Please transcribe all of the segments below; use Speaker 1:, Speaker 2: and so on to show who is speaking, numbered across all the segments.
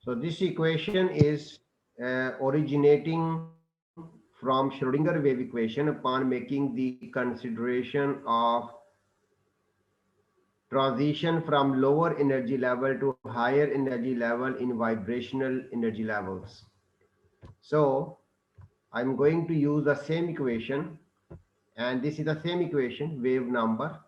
Speaker 1: So this equation is originating from Schrodinger wave equation upon making the consideration of transition from lower energy level to higher energy level in vibrational energy levels. So I'm going to use the same equation, and this is the same equation, wave number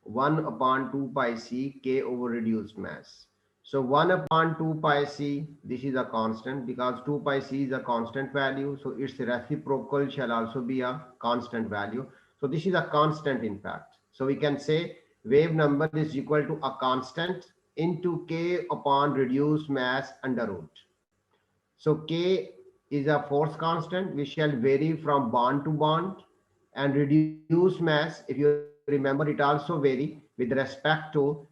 Speaker 1: 1 upon 2 pi c k over reduced mass. So 1 upon 2 pi c, this is a constant because 2 pi c is a constant value. So its reciprocal shall also be a constant value. So this is a constant in fact. So we can say wave number is equal to a constant into k upon reduced mass under root. So K is a force constant which shall vary from bond to bond, and reduced mass, if you remember, it also vary with respect to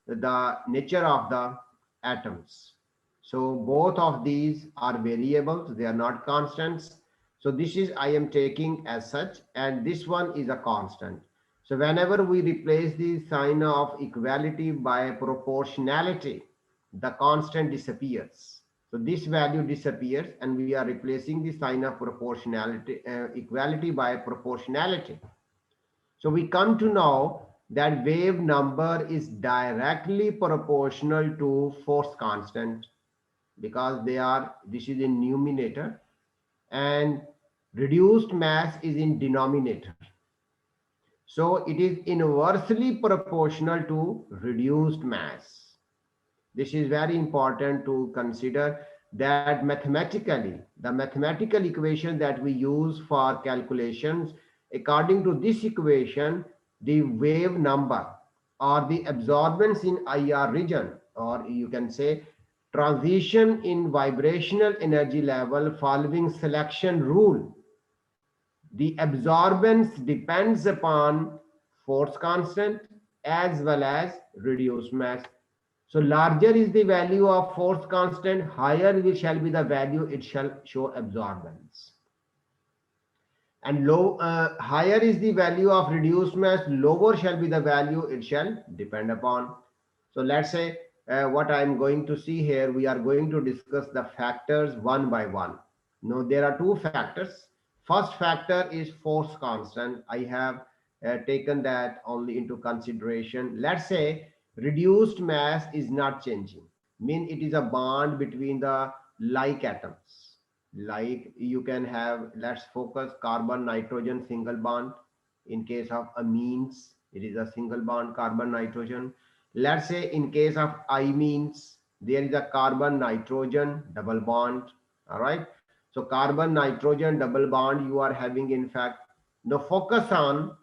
Speaker 1: the nature of the atoms. So both of these are variables, they are not constants. So this is I am taking as such, and this one is a constant. So whenever we replace the sign of equality by proportionality, the constant disappears. So this value disappears and we are replacing the sign of proportionality, equality by proportionality. So we come to know that wave number is directly proportional to force constant because they are, this is in numerator, and reduced mass is in denominator. So it is inversely proportional to reduced mass. This is very important to consider that mathematically, the mathematical equation that we use for calculations, according to this equation, the wave number or the absorbance in IR region, or you can say transition in vibrational energy level following selection rule, the absorbance depends upon force constant as well as reduced mass. So larger is the value of force constant, higher shall be the value it shall show absorbance. And higher is the value of reduced mass, lower shall be the value it shall depend upon. So let's say what I am going to see here, we are going to discuss the factors one by one. Now there are two factors. First factor is force constant. I have taken that only into consideration. Let's say reduced mass is not changing, mean it is a bond between the like atoms. Like you can have, let's focus carbon nitrogen single bond. In case of amines, it is a single bond carbon nitrogen. Let's say in case of imines, there is a carbon nitrogen double bond. All right. So carbon nitrogen double bond you are having, in fact. Now focus on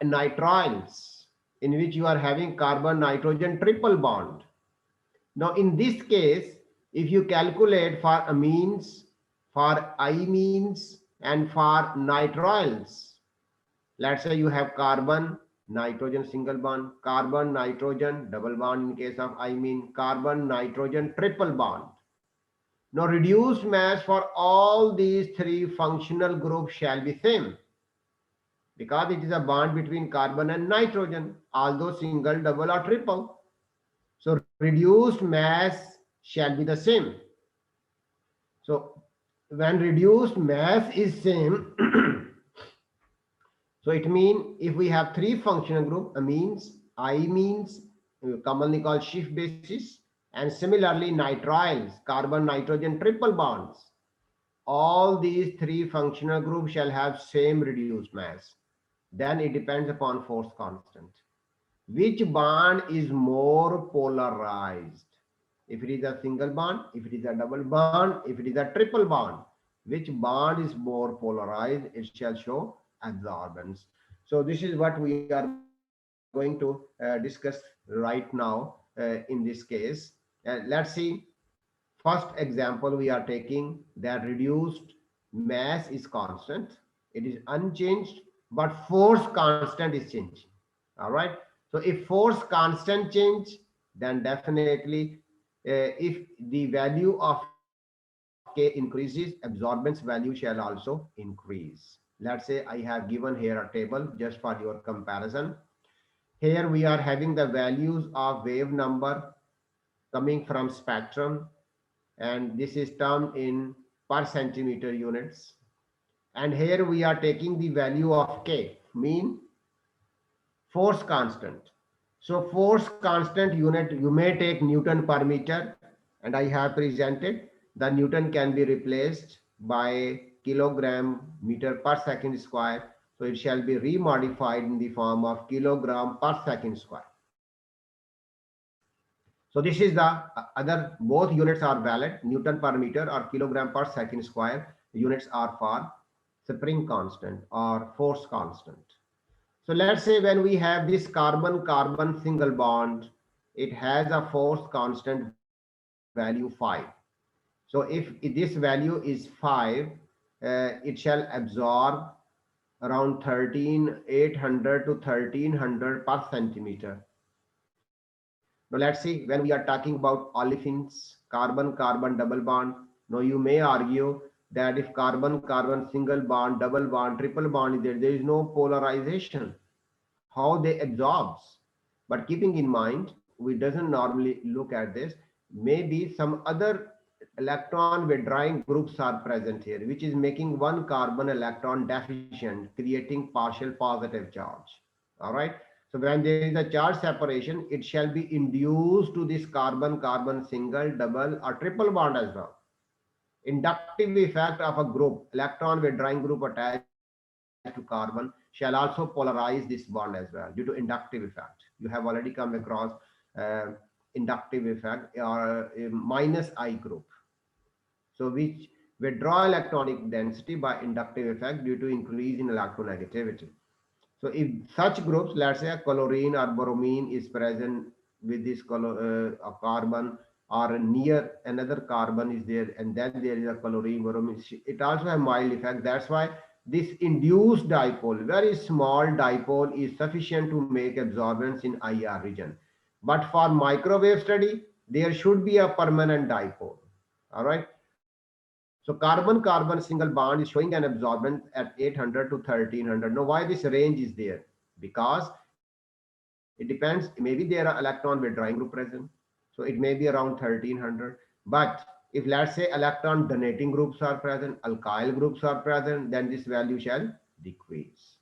Speaker 1: nitriles, in which you are having carbon nitrogen triple bond. Now in this case, if you calculate for amines, for imines, and for nitriles, let's say you have carbon nitrogen single bond, carbon nitrogen double bond in case of imine, carbon nitrogen triple bond. Now reduced mass for all these three functional groups shall be same because it is a bond between carbon and nitrogen, although single, double or triple. So reduced mass shall be the same. So when reduced mass is same, so it means if we have three functional group, amines, imines, commonly called Schiff bases, and similarly nitriles, carbon nitrogen triple bonds, all these three functional groups shall have same reduced mass. Then it depends upon force constant. Which bond is more polarized? If it is a single bond, if it is a double bond, if it is a triple bond, which bond is more polarized? It shall show absorbance. So this is what we are going to discuss right now in this case. Let's see. First example we are taking, that reduced mass is constant. It is unchanged, but force constant is changing. All right. So if force constant change, then definitely if the value of K increases, absorbance value shall also increase. Let's say I have given here a table just for your comparison. Here we are having the values of wave number coming from spectrum, and this is termed in per centimeter units. And here we are taking the value of K, mean force constant. So force constant unit, you may take Newton per meter, and I have presented the Newton can be replaced by kilogram meter per second square. So it shall be remodified in the form of kilogram per second square. So this is the other, both units are valid, Newton per meter or kilogram per second square. Units are for spring constant or force constant. So let's say when we have this carbon-carbon single bond, it has a force constant value 5. So if this value is 5, it shall absorb around 13,800 to 1300 per centimeter. Now let's see, when we are talking about olefins, carbon-carbon double bond. Now you may argue that if carbon-carbon single bond, double bond, triple bond is there, there is no polarization. How they absorbs. But keeping in mind, we doesn't normally look at this. Maybe some other electron withdrawing groups are present here, which is making one carbon electron deficient, creating partial positive charge. All right. So when there is a charge separation, it shall be induced to this carbon-carbon single, double, or triple bond as well. Inductive effect of a group, electron withdrawing group attached to carbon, shall also polarize this bond as well due to inductive effect. You have already come across uh, inductive effect or minus I group. So which withdraw electronic density by inductive effect due to increase in electronegativity. So if such groups, let's say a chlorine or bromine is present with this a carbon, or near another carbon is there, and then there is a chlorine, bromine, it also has mild effect. That's why this induced dipole, very small dipole, is sufficient to make absorbance in IR region. But for microwave study, there should be a permanent dipole. All right. So carbon-carbon single bond is showing an absorbance at 800 to 1300. Now, why this range is there? Because it depends. Maybe there are electron withdrawing group present. So it may be around 1300. But if let's say electron donating groups are present, alkyl groups are present, then this value shall decrease.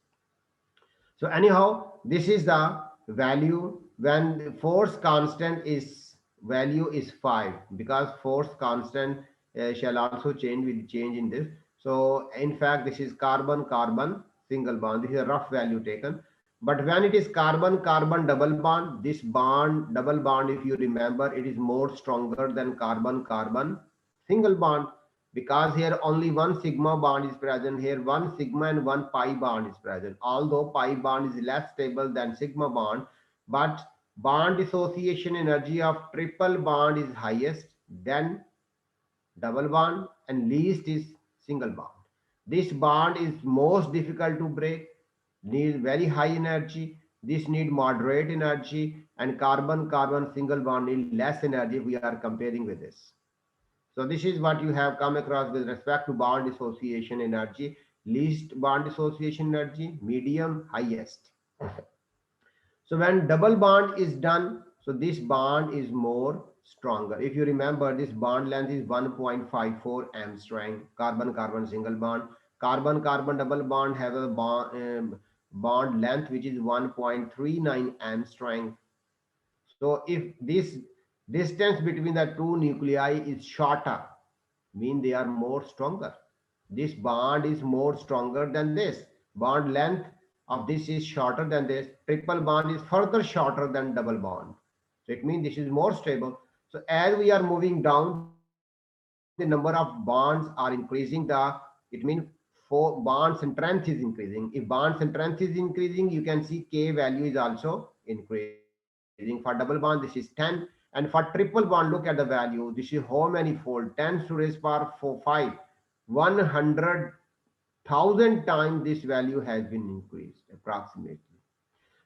Speaker 1: So anyhow, this is the value when the force constant is value is 5, because force constant shall also change with change in this. So in fact, this is carbon-carbon single bond. This is a rough value taken. But when it is carbon-carbon double bond, this bond, double bond, if you remember, it is more stronger than carbon-carbon single bond, because here only one sigma bond is present, here one sigma and one pi bond is present. Although pi bond is less stable than sigma bond, but bond dissociation energy of triple bond is highest, then double bond, and least is single bond. This bond is most difficult to break, needs very high energy. This need moderate energy, and carbon-carbon single bond need less energy if we are comparing with this. So this is what you have come across with respect to bond dissociation energy. Least bond dissociation energy, medium, highest. So when double bond is done, so this bond is more stronger. If you remember, this bond length is 1.54 Angstrom, carbon-carbon single bond. Carbon-carbon double bond have a bond length which is 1.39 Angstrom. So if this distance between the two nuclei is shorter, mean they are more stronger. This bond is more stronger than this. Bond length of this is shorter than this. Triple bond is further shorter than double bond. So it means this is more stable. So as we are moving down, the number of bonds are increasing. It means for bonds and strength is increasing. If bonds and strength is increasing, you can see K value is also increasing. For double bond, this is 10. And for triple bond, look at the value. This is how many fold? 10 to raise power 4, 5. 100,000 times this value has been increased approximately.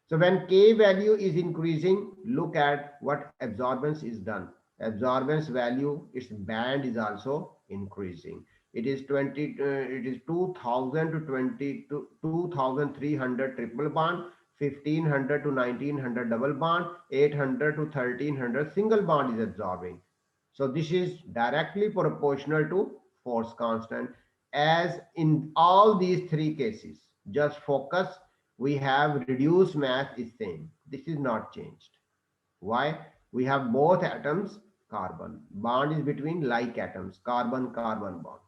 Speaker 1: So when K value is increasing, look at what absorbance is done. Absorbance value, its band is also increasing. It is 20. It is 2000 to 20 to 2300 triple bond, 1500 to 1900 double bond, 800 to 1300 single bond is absorbing. So this is directly proportional to force constant, as in all these three cases. Just focus, we have reduced mass is same. This is not changed. Why? We have both atoms carbon. Bond is between like atoms, carbon carbon bond.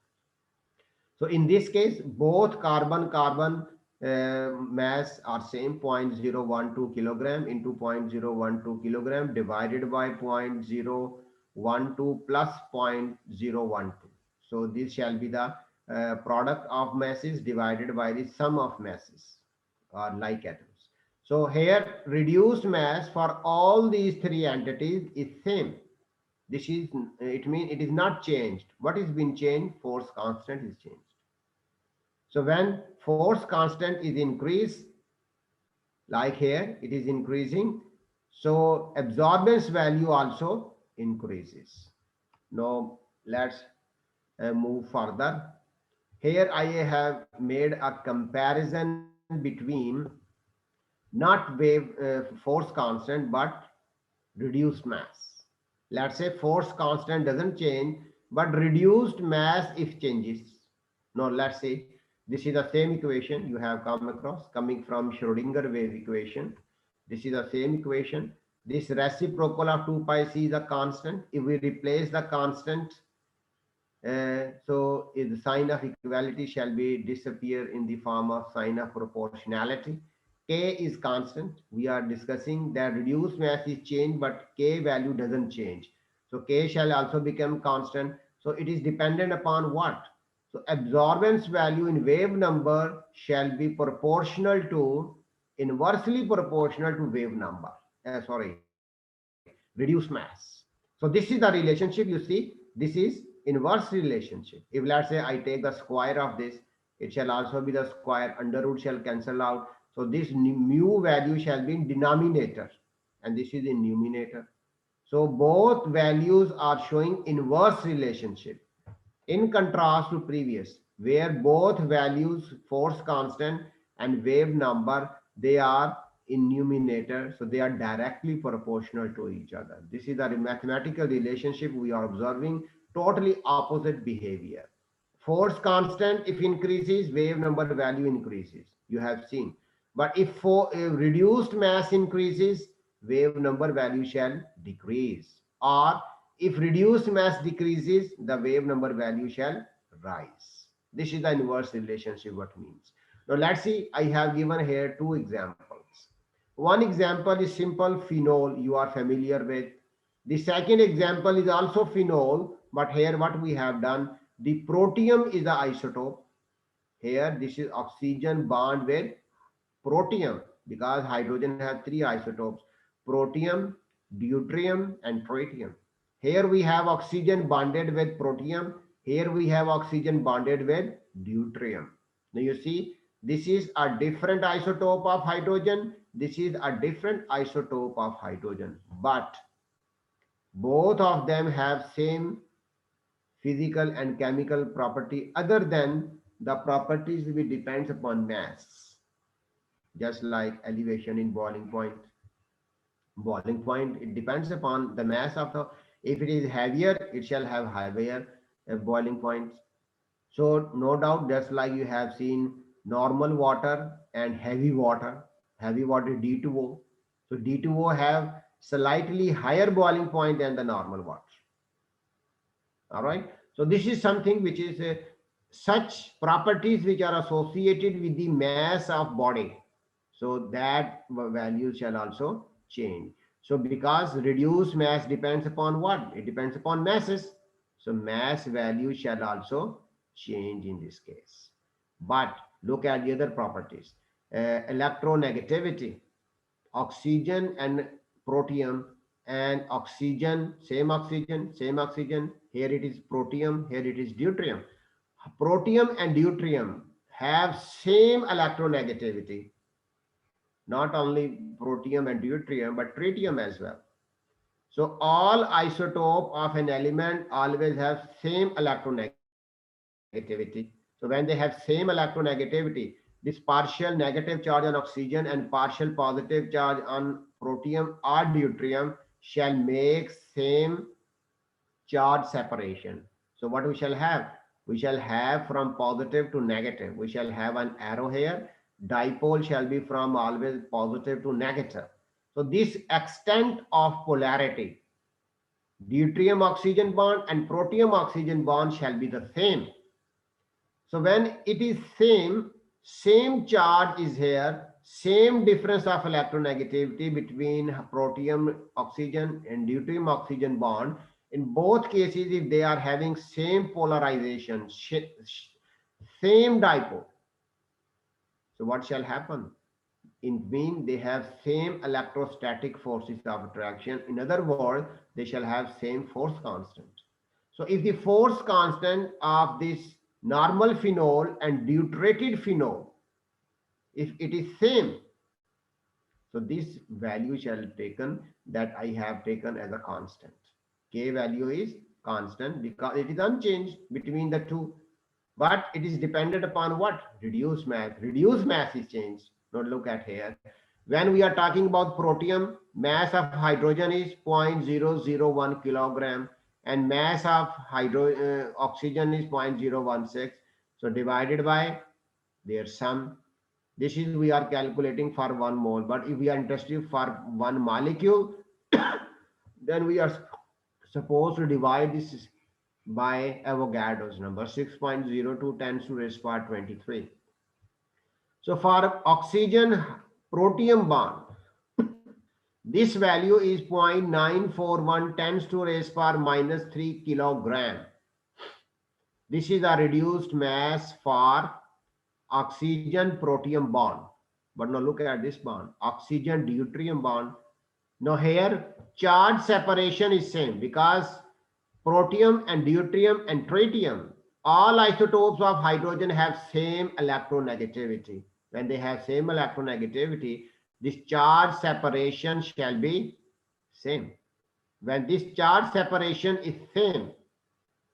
Speaker 1: So in this case, both carbon carbon mass are same, 0.012 kilogram into 0.012 kilogram divided by 0.012 plus 0.012. So this shall be the product of masses divided by the sum of masses, or like atoms. So here reduced mass for all these three entities is same. This is, it means it is not changed. What is been changed? Force constant is changed. So when force constant is increased, like here, it is increasing. So absorbance value also increases. Now let's move further. Here I have made a comparison between not wave force constant but reduced mass. Let's say force constant doesn't change, but reduced mass if changes. Now let's say this is the same equation you have come across coming from Schrodinger wave equation. This is the same equation. This reciprocal of 2 pi c is a constant. If we replace the constant, so the sign of equality shall be disappear in the form of sign of proportionality. K is constant. We are discussing that reduced mass is changed, but K value doesn't change. So K shall also become constant. So it is dependent upon what? So absorbance value in wave number shall be proportional to, inversely proportional to wave number. Reduced mass. So this is the relationship you see. This is inverse relationship. If let's say I take the square of this, it shall also be the square, under root shall cancel out. So this mu value shall be in denominator and this is in numerator. So both values are showing inverse relationship, in contrast to previous where both values force constant and wave number, they are in numerator, so they are directly proportional to each other. This is the mathematical relationship we are observing, totally opposite behavior. Force constant if increases, wave number value increases, you have seen. But if for a reduced mass increases, wave number value shall decrease, or if reduced mass decreases, the wave number value shall rise. This is the inverse relationship what means. Now let's see, I have given here two examples. One example is simple phenol, you are familiar with. The second example is also phenol, but here what we have done, the protium is the isotope. Here this is oxygen bond with protium, because hydrogen has three isotopes: protium, deuterium and tritium. Here we have oxygen bonded with protium, here we have oxygen bonded with deuterium. Now you see, this is a different isotope of hydrogen, this is a different isotope of hydrogen, but both of them have same physical and chemical property, other than the properties which depends upon mass, just like elevation in boiling point. Boiling point, it depends upon the mass of the, if it is heavier it shall have higher boiling points. So no doubt, just like you have seen normal water and heavy water D2O. So D2O have slightly higher boiling point than the normal water. All right. So this is something which is such properties which are associated with the mass of body. So that value shall also change. So because reduced mass depends upon what? It depends upon masses. So mass value shall also change in this case. But look at the other properties. Electronegativity, oxygen and protium, and oxygen, same oxygen, here it is protium, here it is deuterium. Protium and deuterium have same electronegativity, not only protium and deuterium but tritium as well. So all isotope of an element always have same electronegativity. So when they have same electronegativity, this partial negative charge on oxygen and partial positive charge on protium or deuterium shall make same charge separation. So what we shall have? We shall have from positive to negative. We shall have an arrow here. Dipole shall be from always positive to negative. So this extent of polarity, deuterium oxygen bond and protium oxygen bond shall be the same. So when it is same charge is here, same difference of electronegativity between protium oxygen and deuterium oxygen bond. In both cases, if they are having same polarization, same dipole, so what shall happen? In mean they have same electrostatic forces of attraction. In other words, they shall have same force constant. So if the force constant of this normal phenol and deuterated phenol, if it is same, so this value shall taken that I have taken as a constant. K value is constant because it is unchanged between the two. But it is dependent upon what? Reduced mass. Reduced mass is changed. Now look at here. When we are talking about protium, mass of hydrogen is 0.001 kilogram and mass of oxygen is 0.016. So divided by their sum. This is we are calculating for 1 mole. But if we are interested for 1 molecule, then we are supposed to divide this by Avogadro's number 6.02 10 to raise power 23. So for oxygen protium bond, this value is 0.941 10 to raise power minus 3 kilogram. This is a reduced mass for oxygen protium bond. But now look at this bond, oxygen deuterium bond. Now here charge separation is same because protium and deuterium and tritium, all isotopes of hydrogen have same electronegativity. When they have same electronegativity, this charge separation shall be same. When this charge separation is same,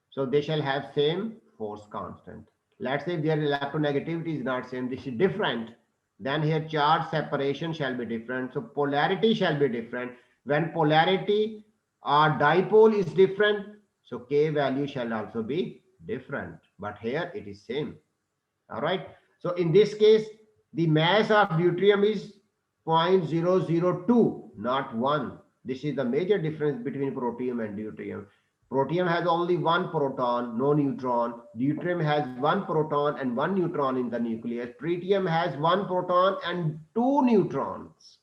Speaker 1: so they shall have same force constant. Let's say if their electronegativity is not same, this is different, then here charge separation shall be different. So polarity shall be different. When polarity or dipole is different, so K value shall also be different. But here it is same. All right. So in this case, the mass of deuterium is 0.002, not 1. This is the major difference between protium and deuterium. Protium has only one proton, no neutron. Deuterium has one proton and one neutron in the nucleus. Tritium has one proton and two neutrons.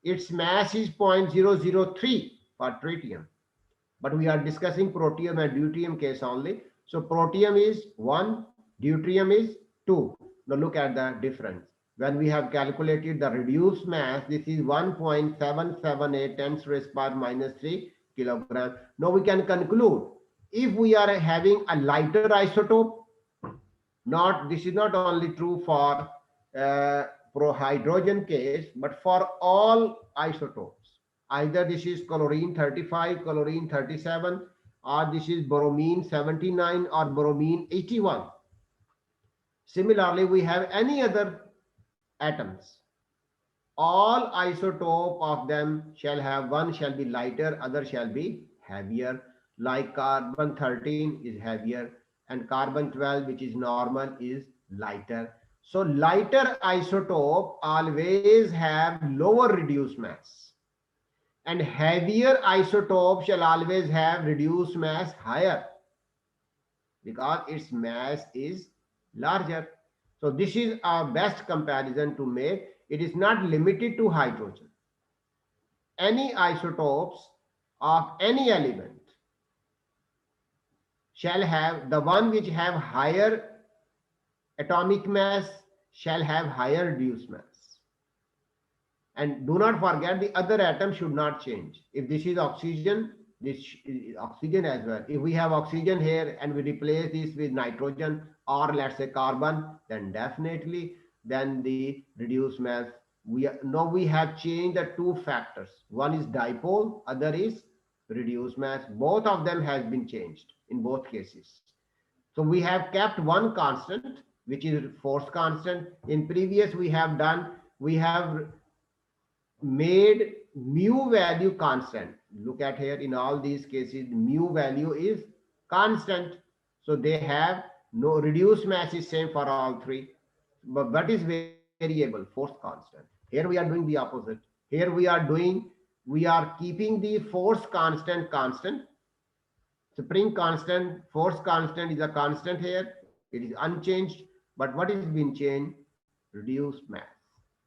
Speaker 1: Its mass is 0.003 for tritium. But we are discussing protium and deuterium case only. So protium is 1, deuterium is 2. Now look at the difference. When we have calculated the reduced mass, this is 1.778 10 raised power minus 3 kilogram. Now we can conclude if we are having a lighter isotope, this is not only true for hydrogen case, but for all isotopes. Either this is chlorine 35, chlorine 37, or this is bromine 79 or bromine 81. Similarly, we have any other atoms. All isotope of them shall have one shall be lighter, other shall be heavier. Like carbon 13 is heavier and carbon 12, which is normal, is lighter. So lighter isotope always have lower reduced mass, and heavier isotope shall always have reduced mass higher because its mass is larger. So this is our best comparison to make. It is not limited to hydrogen. Any isotopes of any element shall have, the one which have higher atomic mass shall have higher reduced mass. And do not forget, the other atom should not change. If this is oxygen, this is oxygen as well. If we have oxygen here and we replace this with nitrogen or let's say carbon, then definitely then the reduced mass. We have changed the two factors. One is dipole, other is reduced mass. Both of them has been changed in both cases. So we have kept one constant which is force constant. In previous we have made mu value constant. Look at here, in all these cases mu value is constant, so they have no reduced mass is same for all three, but what is variable? Force constant. Here we are doing the opposite. Here we are keeping the force constant. Spring constant, force constant is a constant here. It is unchanged. But what is being changed? Reduced mass.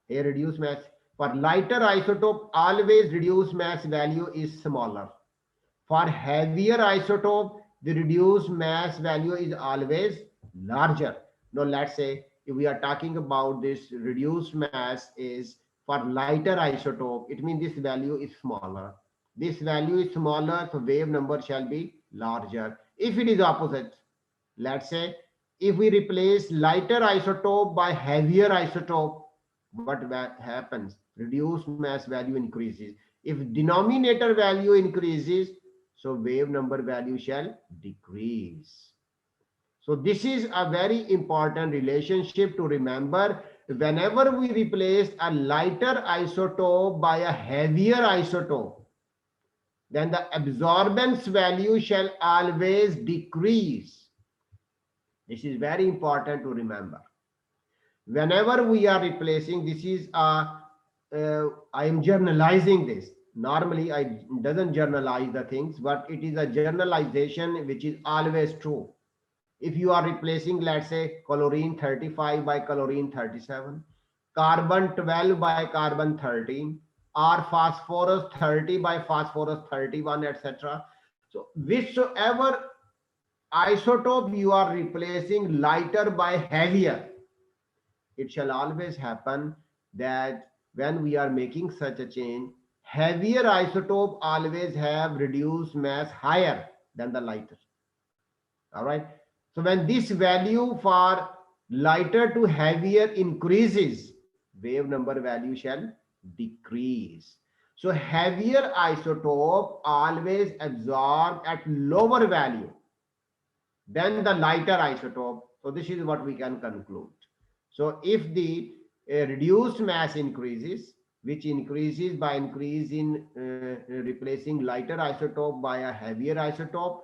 Speaker 1: Here reduced mass. For lighter isotope, always reduced mass value is smaller. For heavier isotope, the reduced mass value is always larger. Now let's say if we are talking about this reduced mass is for lighter isotope, it means this value is smaller. This value is smaller, so wave number shall be larger. If it is opposite, let's say if we replace lighter isotope by heavier isotope, what happens? Reduced mass value increases. If denominator value increases, so wave number value shall decrease. So this is a very important relationship to remember. Whenever we replace a lighter isotope by a heavier isotope, then the absorbance value shall always decrease. This is very important to remember. Whenever we are replacing, this is I am generalizing this. Normally I doesn't generalize the things, but it is a generalization which is always true. If you are replacing, let's say, chlorine 35 by chlorine 37, carbon 12 by carbon 13, or phosphorus 30 by phosphorus 31, etc. So whichever isotope you are replacing lighter by heavier, it shall always happen that when we are making such a change, heavier isotope always have reduced mass higher than the lighter. All right. So when this value for lighter to heavier increases, wave number value shall decrease. So heavier isotope always absorb at lower value than the lighter isotope. So this is what we can conclude. So if the reduced mass increases, which increases by increase in replacing lighter isotope by a heavier isotope,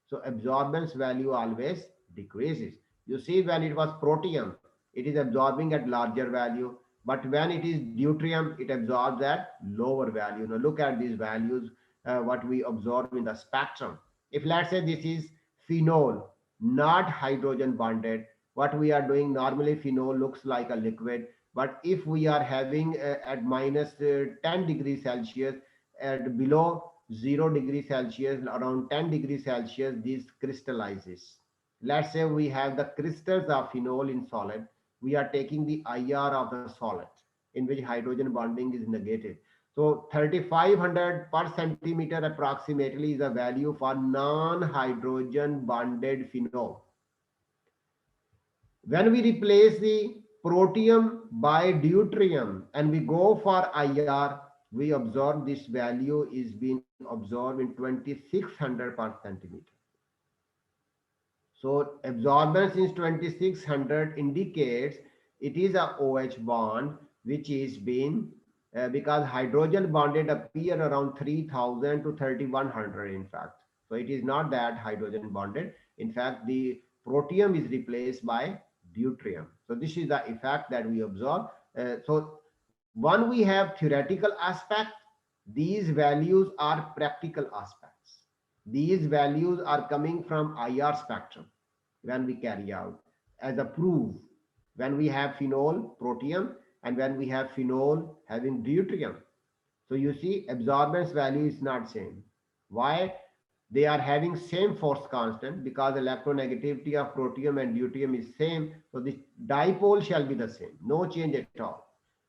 Speaker 1: so absorbance value always decreases. You see, when it was protium, it is absorbing at larger value, but when it is deuterium, it absorbs at lower value. Now look at these values, what we observe in the spectrum. If let's say this is phenol, not hydrogen bonded, what we are doing, normally phenol looks like a liquid, but if we are having at minus 10 degrees Celsius, at below 0 degrees Celsius, around 10 degrees Celsius, this crystallizes. Let's say we have the crystals of phenol in solid. We are taking the IR of the solid in which hydrogen bonding is negated. So 3500 per centimeter approximately is a value for non-hydrogen bonded phenol. When we replace the protium by deuterium and we go for IR, we observe this value is being observed in 2600 per centimeter. So absorbance is 2600 indicates it is a OH bond which is being because hydrogen bonded appear around 3000 to 3100 in fact. So it is not that hydrogen bonded. In fact, the protium is replaced by deuterium. So this is the effect that we observe. So one, we have theoretical aspect. These values are practical aspects. These values are coming from IR spectrum when we carry out as a proof when we have phenol protium and when we have phenol having deuterium. So you see absorbance value is not same. Why? They are having same force constant because electronegativity of protium and deuterium is same. So the dipole shall be the same, no change at all.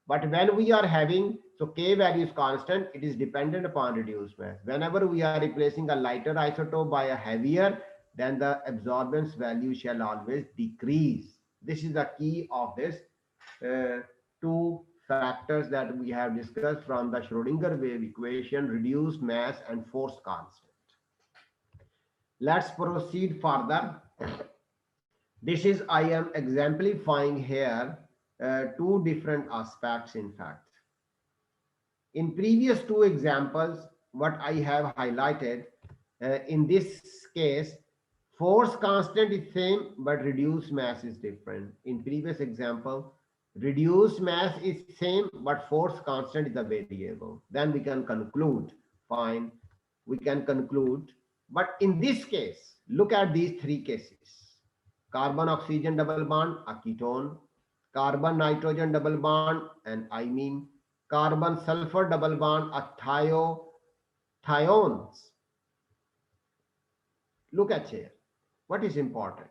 Speaker 1: But when we are having, so K value is constant, it is dependent upon reduced mass. Whenever we are replacing a lighter isotope by a heavier, then the absorbance value shall always decrease. This is the key of this two factors that we have discussed from the Schrodinger wave equation, reduced mass and force constant. Let's proceed further. This is, I am exemplifying here two different aspects. In fact, in previous two examples, what I have highlighted, in this case, force constant is same, but reduced mass is different. In previous example, reduced mass is same, but force constant is a variable. Then we can conclude, fine, we can conclude. But in this case, look at these three cases. Carbon oxygen double bond, a ketone. Carbon nitrogen double bond, an imine. Carbon sulfur double bond, a thiones. Look at here. What is important?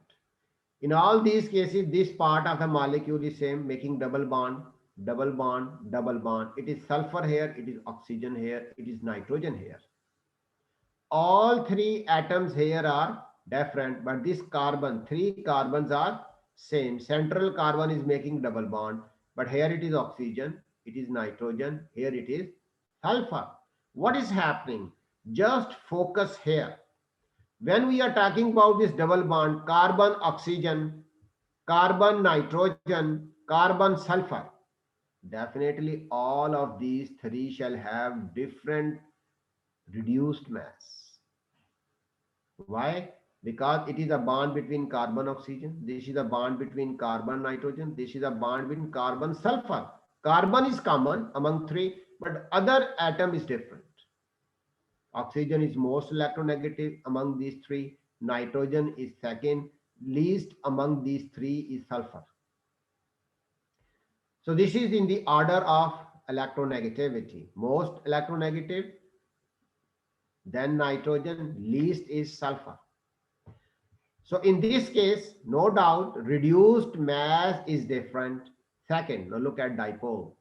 Speaker 1: In all these cases, this part of the molecule is same, making double bond, double bond, double bond. It is sulfur here, it is oxygen here, it is nitrogen here. All three atoms here are different, but this carbon, three carbons are same. Central carbon is making double bond, but here it is oxygen, it is nitrogen, here it is sulfur. What is happening? Just focus here. When we are talking about this double bond, carbon oxygen, carbon nitrogen, carbon sulfur, definitely all of these three shall have different reduced mass. Why? Because it is a bond between carbon oxygen, this is a bond between carbon nitrogen, this is a bond between carbon sulfur. Carbon is common among three, but other atom is different. Oxygen is most electronegative among these three. Nitrogen is second. Least among these three is sulfur. So this is in the order of electronegativity. Most electronegative, then nitrogen, least is sulfur. So in this case, no doubt, reduced mass is different. Second, now look at dipole.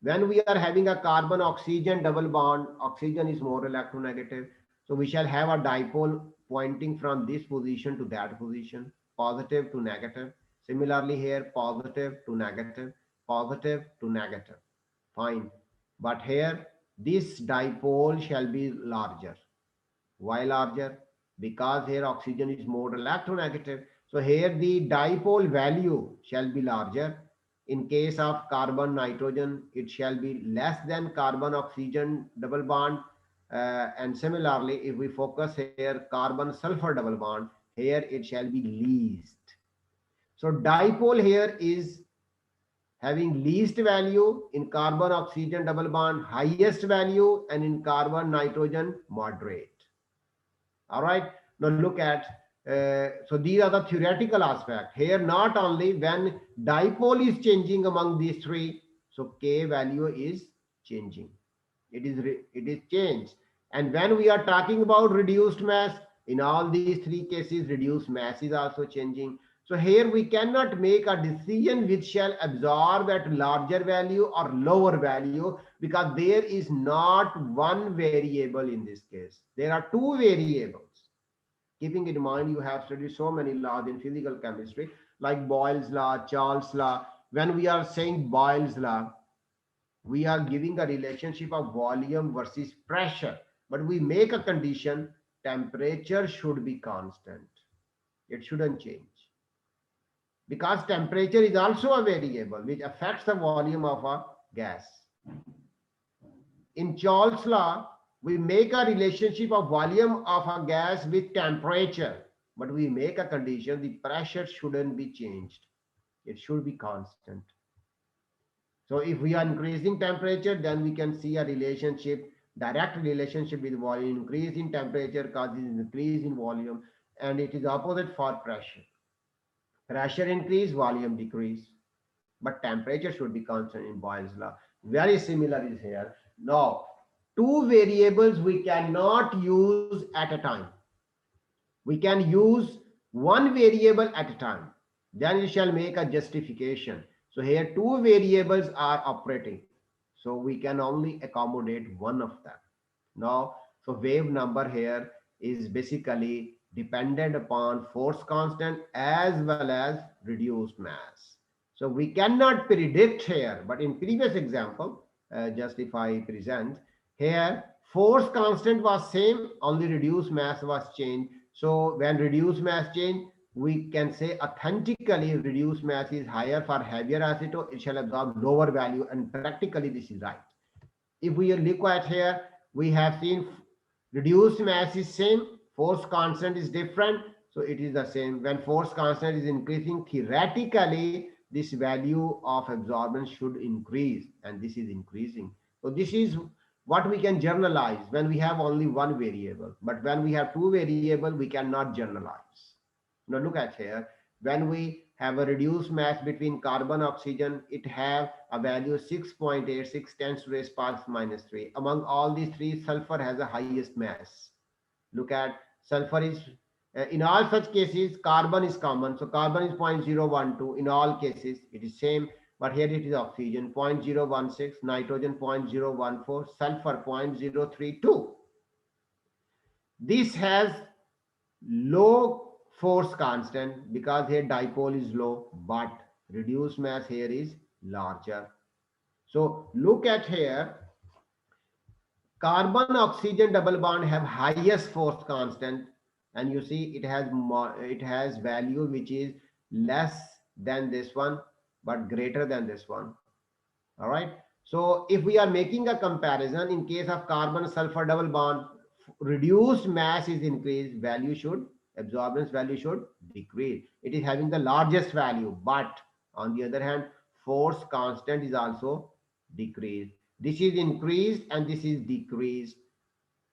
Speaker 1: When we are having a carbon oxygen double bond, oxygen is more electronegative. So we shall have a dipole pointing from this position to that position, positive to negative. Similarly here, positive to negative, positive to negative. Fine. But here, this dipole shall be larger. Why larger? Because here oxygen is more electronegative. So here the dipole value shall be larger. In case of carbon nitrogen, it shall be less than carbon oxygen double bond. And similarly, if we focus here, carbon sulfur double bond, here it shall be least. So dipole here is having least value, in carbon oxygen double bond highest value, and in carbon nitrogen moderate. All right, now look at, so these are the theoretical aspect. Here, not only when dipole is changing among these three, so K value is changing. It is changed. And when we are talking about reduced mass, in all these three cases, reduced mass is also changing. So here we cannot make a decision which shall absorb at larger value or lower value, because there is not one variable in this case. There are two variables. Keeping in mind, you have studied so many laws in physical chemistry, like Boyle's law, Charles' law. When we are saying Boyle's law, we are giving a relationship of volume versus pressure, but we make a condition, temperature should be constant. It shouldn't change. Because temperature is also a variable which affects the volume of a gas. In Charles' law, we make a relationship of volume of a gas with temperature, but we make a condition, the pressure shouldn't be changed. It should be constant. So if we are increasing temperature, then we can see a relationship, direct relationship with volume. Increase in temperature causes increase in volume, and it is opposite for pressure. Pressure increase, volume decrease, but temperature should be constant in Boyle's law. Very similar is here. Now, two variables we cannot use at a time. We can use one variable at a time. Then we shall make a justification. So here two variables are operating. So we can only accommodate one of them. Now, so wave number here is basically dependent upon force constant as well as reduced mass. So we cannot predict here, but in previous example, just if I present here, force constant was same, only reduced mass was changed. So when reduced mass change, we can say authentically reduced mass is higher for heavier acetate, it shall absorb lower value, and practically this is right. If we look at here, we have seen reduced mass is same, force constant is different, so it is the same. When force constant is increasing, theoretically this value of absorbance should increase, and this is increasing. So this is what we can generalize when we have only one variable, but when we have two variable we cannot generalize. Now look at here, when we have a reduced mass between carbon oxygen, it have a value 6.86 10 to the raised power minus 3. Among all these three, sulfur has the highest mass. Look at sulfur is in all such cases carbon is common, so carbon is 0.012 in all cases, it is same, but here it is oxygen 0.016, nitrogen 0.014, sulfur 0.032. This has low force constant because here dipole is low, but reduced mass here is larger. So look at here, carbon oxygen double bond have highest force constant, and you see it has value which is less than this one but greater than this one. All right, so if we are making a comparison, in case of carbon sulfur double bond, reduced mass is increased, value should absorbance value should decrease. It is having the largest value, but on the other hand force constant is also decreased. This is increased and this is decreased.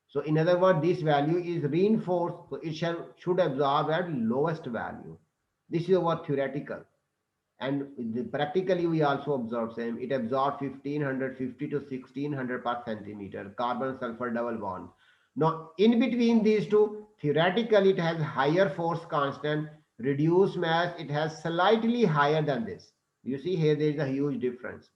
Speaker 1: So in other words, this value is reinforced, so it should absorb at lowest value. This is our theoretical, and practically we also observe same. It absorbs 1550 to 1600 per centimeter, carbon sulfur double bond. Now in between these two, theoretically it has higher force constant, reduced mass it has slightly higher than this. You see here there is a huge difference,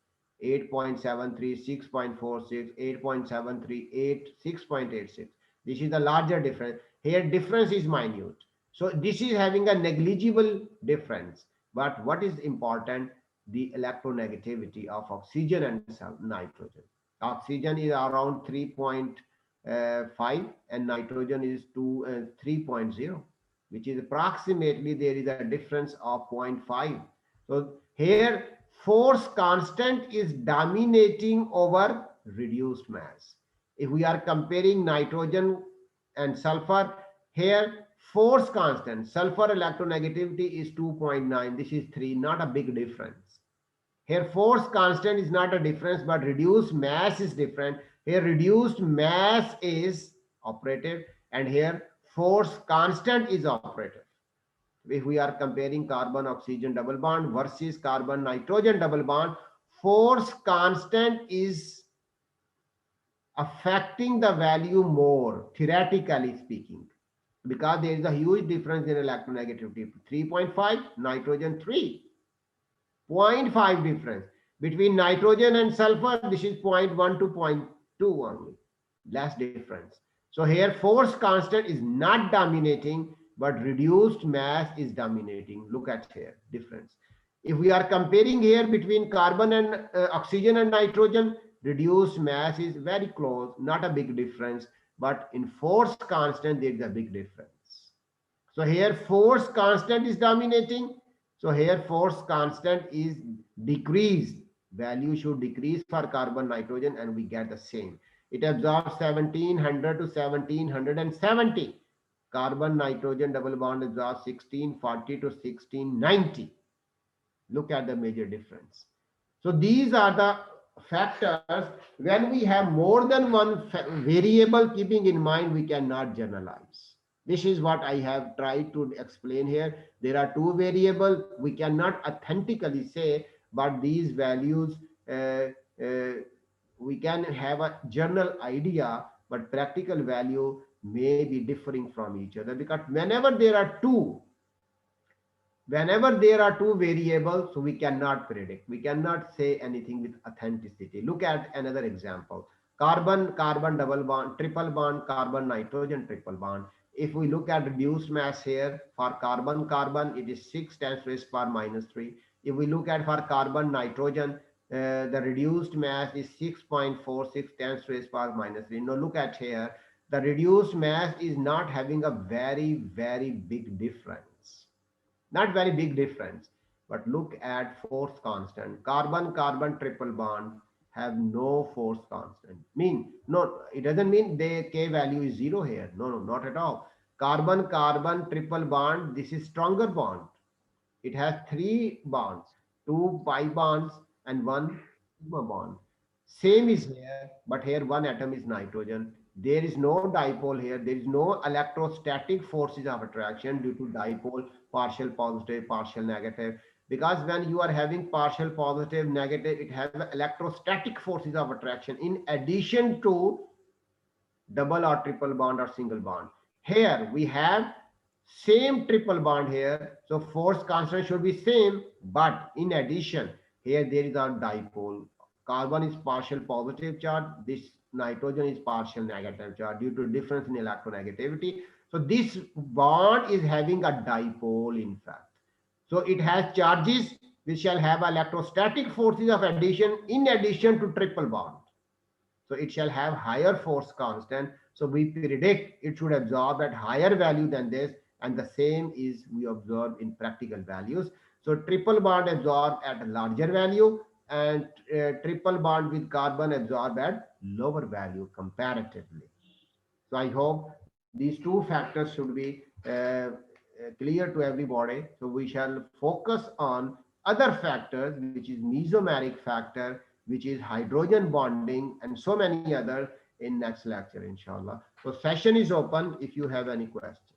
Speaker 1: 8.73, 6.46, 8.73, 6.86. This is the larger difference. Here difference is minute, so this is having a negligible difference. But what is important? The electronegativity of oxygen and nitrogen. Oxygen is around 3.5 and nitrogen is 3.0, which is approximately there is a difference of 0.5. So here force constant is dominating over reduced mass. If we are comparing nitrogen and sulfur, here force constant, sulfur electronegativity is 2.9, this is 3, not a big difference. Here force constant is not a difference, but reduced mass is different. Here reduced mass is operative and here force constant is operative. If we are comparing carbon oxygen double bond versus carbon nitrogen double bond, force constant is affecting the value more, theoretically speaking, because there is a huge difference in electronegativity. 3.5, nitrogen 3, 0.5 difference. Between nitrogen and sulfur, this is 0.1 to 0.2 only, less difference. So here force constant is not dominating, but reduced mass is dominating. Look at here, difference. If we are comparing here between carbon and oxygen and nitrogen, reduced mass is very close, not a big difference, but in force constant there is a big difference. So here force constant is dominating, so here force constant is decreased, value should decrease for carbon nitrogen and we get the same. It absorbs 1700 to 1770, carbon nitrogen double bond absorbs 1640 to 1690. Look at the major difference. So these are the factors. When we have more than one variable, keeping in mind we cannot generalize. This is what I have tried to explain here. There are two variables, we cannot authentically say, but these values we can have a general idea, but practical value may be differing from each other, because whenever there are two variables, so we cannot predict, we cannot say anything with authenticity. Look at another example, carbon carbon double bond, triple bond, carbon nitrogen triple bond. If we look at reduced mass here, for carbon carbon it is 6 times raised power minus 3. If we look at for carbon nitrogen, the reduced mass is 6.46 times raised power minus 3. Now look at here, the reduced mass is not having a very big difference. Not very big difference. But look at force constant. Carbon-carbon triple bond have no force constant. Mean, no, it doesn't mean the K value is zero here. No, no, not at all. Carbon-carbon triple bond, this is stronger bond. It has three bonds, two pi bonds and one sigma bond. Same is here, but here one atom is nitrogen. There is no dipole here. There is no electrostatic forces of attraction due to dipole, partial positive, partial negative. Because when you are having partial positive, negative, it has electrostatic forces of attraction in addition to double or triple bond or single bond. Here we have same triple bond here. So force constant should be same, but in addition, here there is a dipole. Carbon is partial positive charge. This nitrogen is partial negative charge due to difference in electronegativity. So this bond is having a dipole in fact. So it has charges which shall have electrostatic forces of addition in addition to triple bond. So it shall have higher force constant. So we predict it should absorb at higher value than this, and the same is we observe in practical values. So triple bond absorb at a larger value, and triple bond with carbon absorb at lower value comparatively. So I hope these two factors should be clear to everybody. So we shall focus on other factors, which is mesomeric factor, which is hydrogen bonding, and so many others in next lecture, inshallah. So session is open if you have any questions.